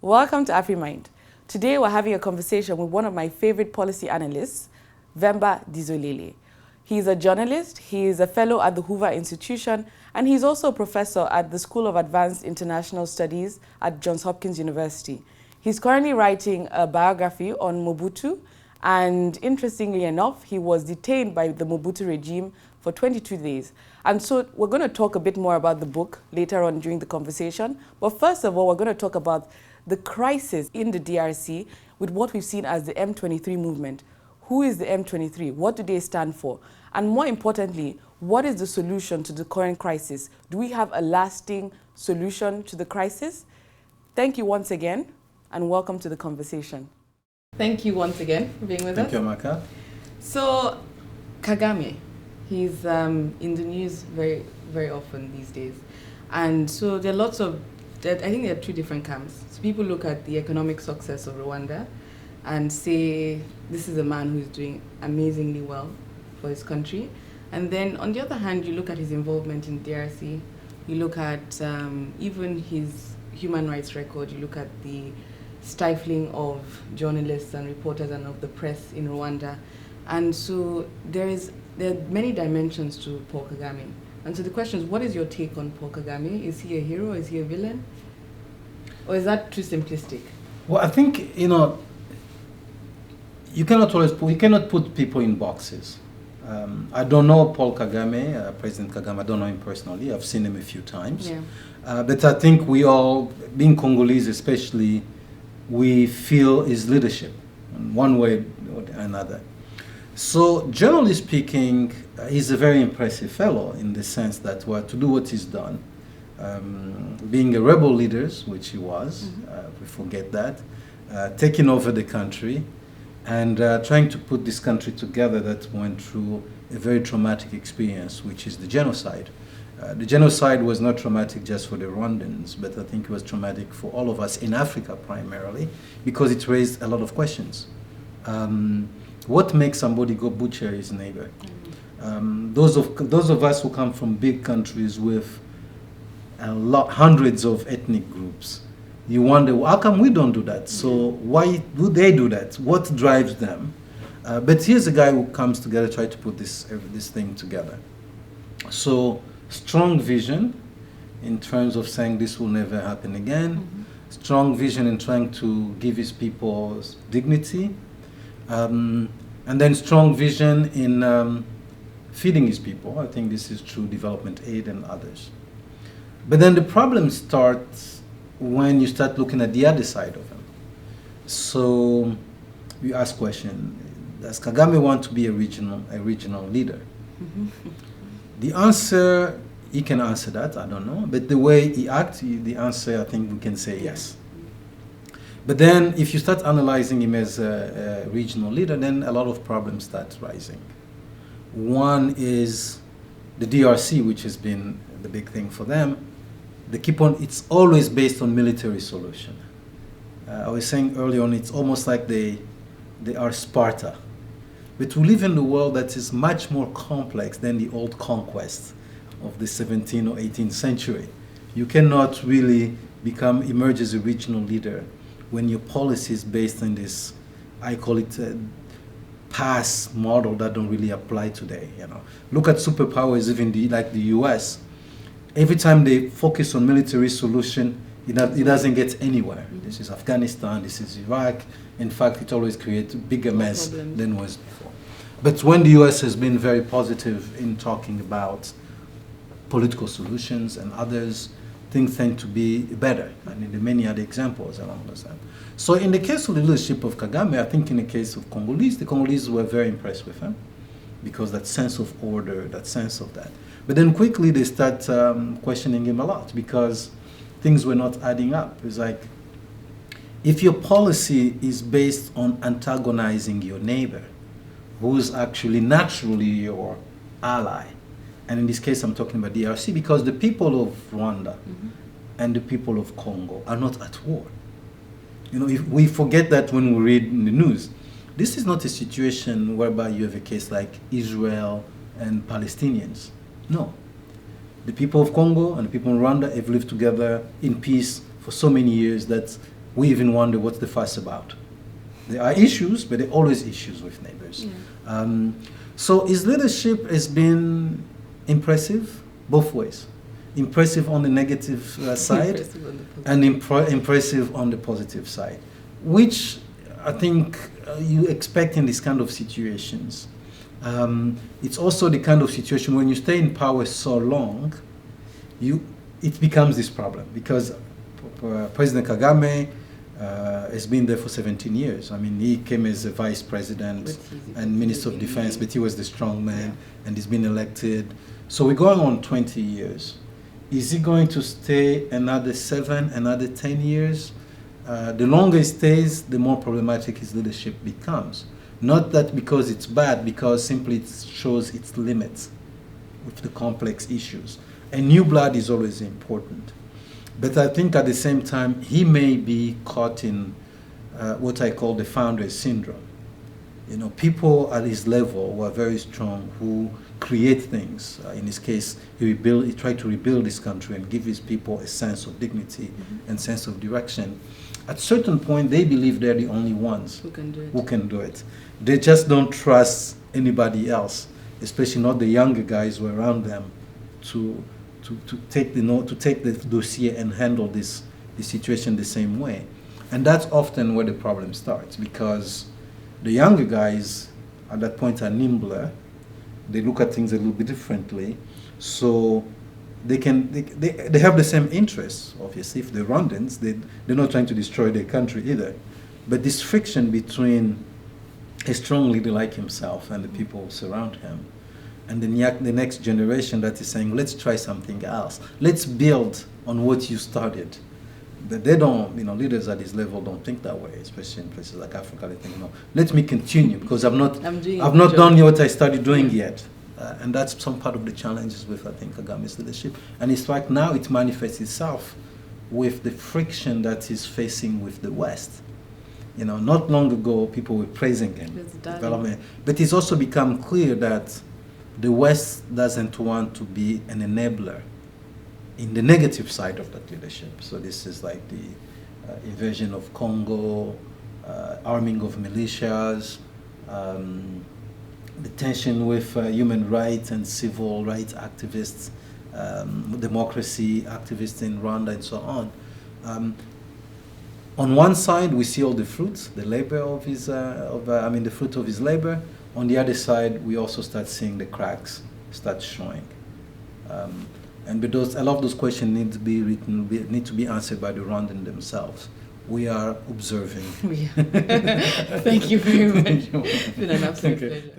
Welcome to AfriMind. Today we're having a conversation with one of my favorite policy analysts, Mvemba Dizolele. He's a journalist, he is a fellow at the Hoover Institution, and he's also a professor at the School of Advanced International Studies at Johns Hopkins University. He's currently writing a biography on Mobutu, and interestingly enough, he was detained by the Mobutu regime for 22 days. And so we're going to talk a bit more about the book later on during the conversation. But first of all, we're going to talk about the crisis in the DRC with what we've seen as the M23 movement. Who is the M23? What do they stand for? And more importantly, what is the solution to the current crisis? Do we have a lasting solution to the crisis? Thank you once again, and welcome to the conversation. Thank you once again for being with us. Thank you, Amaka. So, Kagame, he's in the news very, very often these days. And so there are lots of, I think there are two different camps. So people look at the economic success of Rwanda and say, this is a man who's doing amazingly well for his country. And then on the other hand, you look at his involvement in DRC, you look at even his human rights record, you look at the stifling of journalists and reporters and of the press in Rwanda. And so there are many dimensions to Paul Kagame. And so the question is, what is your take on Paul Kagame? Is he a hero? Is he a villain? Or is that too simplistic? Well, I think, you cannot put people in boxes. I don't know Paul Kagame, President Kagame, I don't know him personally. I've seen him a few times. Yeah. But I think we all, being Congolese especially, we feel his leadership in one way or another. So, generally speaking, he's a very impressive fellow in the sense that to do what he's done, being a rebel leader, which he was, we forget that, taking over the country, and trying to put this country together that went through a very traumatic experience, which is the genocide. The genocide was not traumatic just for the Rwandans, but I think it was traumatic for all of us in Africa primarily, because it raised a lot of questions. What makes somebody go butcher his neighbor? Those of us who come from big countries with hundreds of ethnic groups, you wonder, how come we don't do that? So why do they do that? What drives them? But here's a guy who comes together, try to put this thing together. So strong vision in terms of saying this will never happen again. Strong vision in trying to give his people dignity. And then strong vision in feeding his people. I think this is through development aid and others. But then the problem starts when you start looking at the other side of him. So you ask question, does Kagame want to be a regional leader? The answer, he can answer that, I don't know. But the way he acts, the answer, I think we can say yes. But then if you start analyzing him as a regional leader, then a lot of problems start rising. One is the DRC, which has been the big thing for them. It's always based on military solution. I was saying earlier on, it's almost like they are Sparta. But we live in a world that is much more complex than the old conquest of the 17th or 18th century. You cannot really emerge as a regional leader when your policy is based on this, I call it pass model that don't really apply today. Look at superpowers, even like the US. Every time they focus on military solution, it doesn't get anywhere. This is Afghanistan, this is Iraq. In fact, it always creates a bigger mess than was before. But when the US has been very positive in talking about political solutions and others, things tend to be better. And there are many other examples along those lines. So in the case of the leadership of Kagame, I think in the case of Congolese, the Congolese were very impressed with him because that sense of order, that sense of that. But then quickly they start questioning him a lot because things were not adding up. It's like, if your policy is based on antagonizing your neighbor, who's actually naturally your ally, and in this case I'm talking about DRC, because the people of Rwanda and the people of Congo are not at war. If we forget that when we read in the news. This is not a situation whereby you have a case like Israel and Palestinians. No. The people of Congo and the people in Rwanda have lived together in peace for so many years that we even wonder what's the fuss about. There are issues, but there are always issues with neighbors. Yeah. So his leadership has been impressive both ways. Impressive on the negative side and impressive on the positive side, which I think you expect in this kind of situations. It's also the kind of situation when you stay in power so long, it becomes this problem, because President Kagame has been there for 17 years. I mean, he came as a vice president and minister of defense, but he was the strong man, and he's been elected. So we're going on 20 years. Is he going to stay another 7, another 10 years? The longer he stays, the more problematic his leadership becomes. Not that because it's bad, because simply it shows its limits with the complex issues. And new blood is always important. But I think at the same time, he may be caught in what I call the founder syndrome. You know, people at his level who are very strong, who create things. In his case, he tried to rebuild this country and give his people a sense of dignity and sense of direction. At a certain point, they believe they're the only ones who can do it. They just don't trust anybody else, especially not the younger guys who are around them, to take the dossier and handle the situation the same way. And that's often where the problem starts, because the younger guys at that point are nimbler. They look at things a little bit differently, so they have the same interests. Obviously, if they're Rwandans, they're not trying to destroy their country either. But this friction between a strong leader like himself and the people who surround him, and the next generation that is saying, let's try something else. Let's build on what you started. But they don't, leaders at this level don't think that way, especially in places like Africa. They think, no, let me continue, because I've not done what I started doing yet. And that's some part of the challenges with, I think, Kagame's leadership. And it's like now it manifests itself with the friction that he's facing with the West. Not long ago, people were praising him, development. But it's also become clear that the West doesn't want to be an enabler in the negative side of that leadership. So this is like the invasion of Congo, arming of militias, the tension with human rights and civil rights activists, democracy activists in Rwanda, and so on. On one side, we see all the fruits, the labor of his, the fruit of his labor. On the other side, we also start seeing the cracks start showing. But a lot of those questions need to be answered by the Rwandans themselves. We are observing. Thank you very much. It's been an absolute pleasure.